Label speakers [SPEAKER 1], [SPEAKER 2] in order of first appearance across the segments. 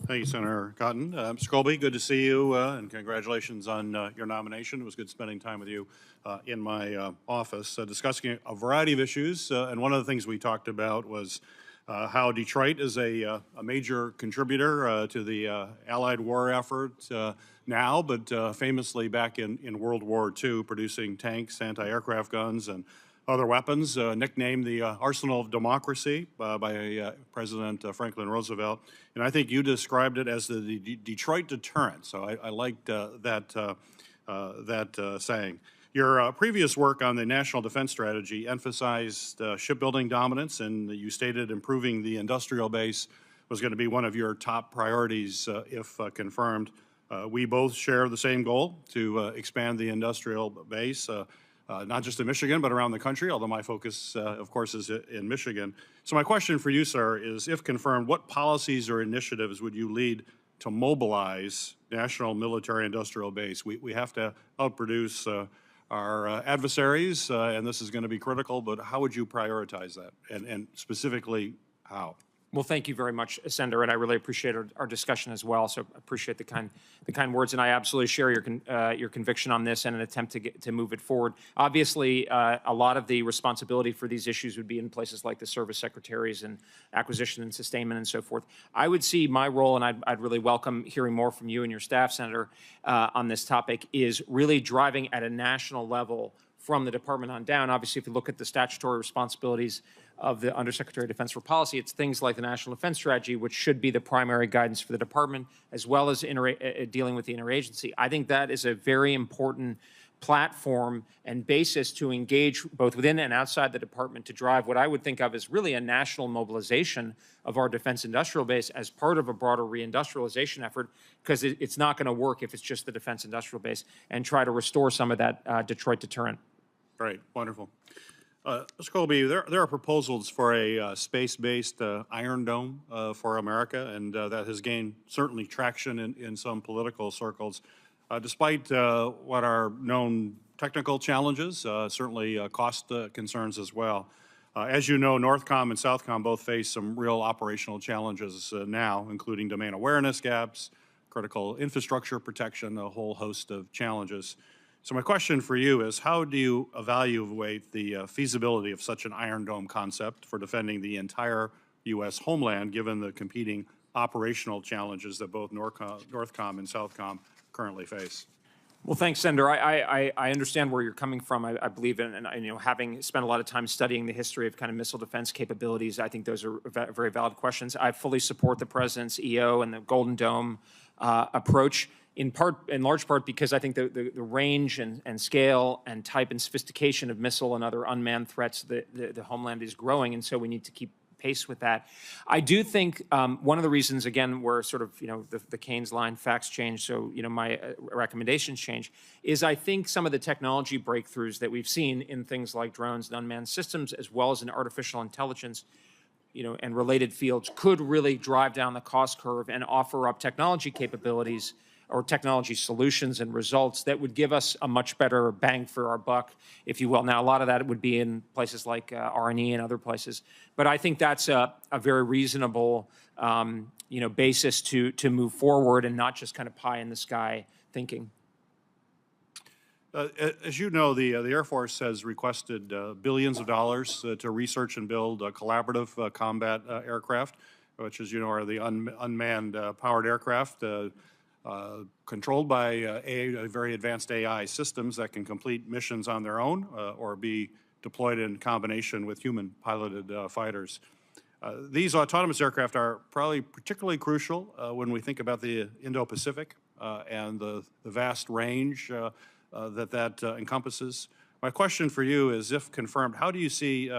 [SPEAKER 1] Thank you, Senator Cotton. Mr. Colby, good to see you, and congratulations on your nomination. It was good spending time with you in my office, discussing a variety of issues. And one of the things we talked about was how Detroit is a major contributor to the Allied war effort now, but famously back in World War II, producing tanks, anti-aircraft guns, and other weapons, nicknamed the Arsenal of Democracy by President Franklin Roosevelt. And I think you described it as the Detroit deterrent. So I liked that saying. Your previous work on the National Defense Strategy emphasized shipbuilding dominance, and you stated improving the industrial base was going to be one of your top priorities if confirmed. We both share the same goal to expand the industrial base. Not just in Michigan, but around the country, although my focus, of course, is in Michigan. So my question for you, sir, is if confirmed, what policies or initiatives would you lead to mobilize national military industrial base? We have to outproduce our adversaries, and this is going to be critical, but how would you prioritize that, and specifically how?
[SPEAKER 2] Well, thank you very much, Senator, and I really appreciate our discussion as well. So appreciate the kind words, and I absolutely share your conviction on this and an attempt to move it forward. Obviously, a lot of the responsibility for these issues would be in places like the service secretaries and acquisition and sustainment and so forth. I would see my role, and I'd really welcome hearing more from you and your staff, Senator, on this topic, is really driving at a national level from the department on down. Obviously, if you look at the statutory responsibilities of the Undersecretary of Defense for Policy, it's things like the National Defense Strategy, which should be the primary guidance for the department, as well as dealing with the interagency. I think that is a very important platform and basis to engage both within and outside the department to drive what I would think of as really a national mobilization of our defense industrial base as part of a broader reindustrialization effort, because it's not going to work if it's just the defense industrial base, and try to restore some of that Detroit deterrent.
[SPEAKER 1] Great, wonderful. Mr. Colby, there are proposals for a space-based Iron Dome for America, and that has gained certainly traction in some political circles. Despite what are known technical challenges, certainly cost concerns as well. As you know, Northcom and Southcom both face some real operational challenges now, including domain awareness gaps, critical infrastructure protection, a whole host of challenges. So my question for you is, how do you evaluate the feasibility of such an Iron Dome concept for defending the entire U.S. homeland, given the competing operational challenges that both Northcom and Southcom currently face?
[SPEAKER 2] Well, thanks, Senator. I understand where you're coming from. I believe in, and having spent a lot of time studying the history of kind of missile defense capabilities, I think those are very valid questions. I fully support the President's EO and the Golden Dome approach, in large part because I think the range and scale and type and sophistication of missile and other unmanned threats, the homeland is growing, and so we need to keep pace with that. I do think one of the reasons, again, where sort of, the Keynes line, facts change, so, my recommendations change, is I think some of the technology breakthroughs that we've seen in things like drones and unmanned systems, as well as in artificial intelligence, and related fields, could really drive down the cost curve and offer up technology capabilities or technology solutions and results that would give us a much better bang for our buck, if you will. Now, a lot of that would be in places like R&E and other places, but I think that's a very reasonable, basis to move forward and not just kind of pie in the sky thinking.
[SPEAKER 1] As you know, the Air Force has requested billions of dollars to research and build collaborative combat aircraft, which, as you know, are the unmanned powered aircraft controlled by very advanced AI systems that can complete missions on their own or be deployed in combination with human-piloted fighters. These autonomous aircraft are probably particularly crucial when we think about the Indo-Pacific and the vast range that encompasses. My question for you is, if confirmed, how do you see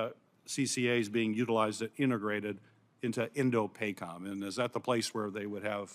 [SPEAKER 1] CCAs being utilized and integrated into Indo-PACOM? And is that the place where they would have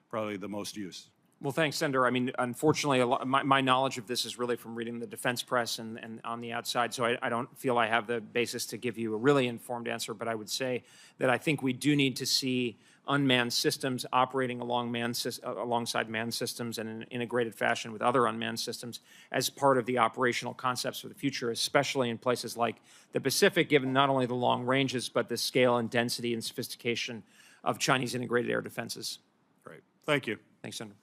[SPEAKER 1] probably the most use?
[SPEAKER 2] Well, thanks, Senator. I mean, unfortunately, my knowledge of this is really from reading the defense press and on the outside, so I don't feel I have the basis to give you a really informed answer, but I would say that I think we do need to see unmanned systems operating alongside manned systems in an integrated fashion with other unmanned systems as part of the operational concepts for the future, especially in places like the Pacific, given not only the long ranges, but the scale and density and sophistication of Chinese integrated air defenses.
[SPEAKER 1] Great. Thank you.
[SPEAKER 2] Thanks, Senator.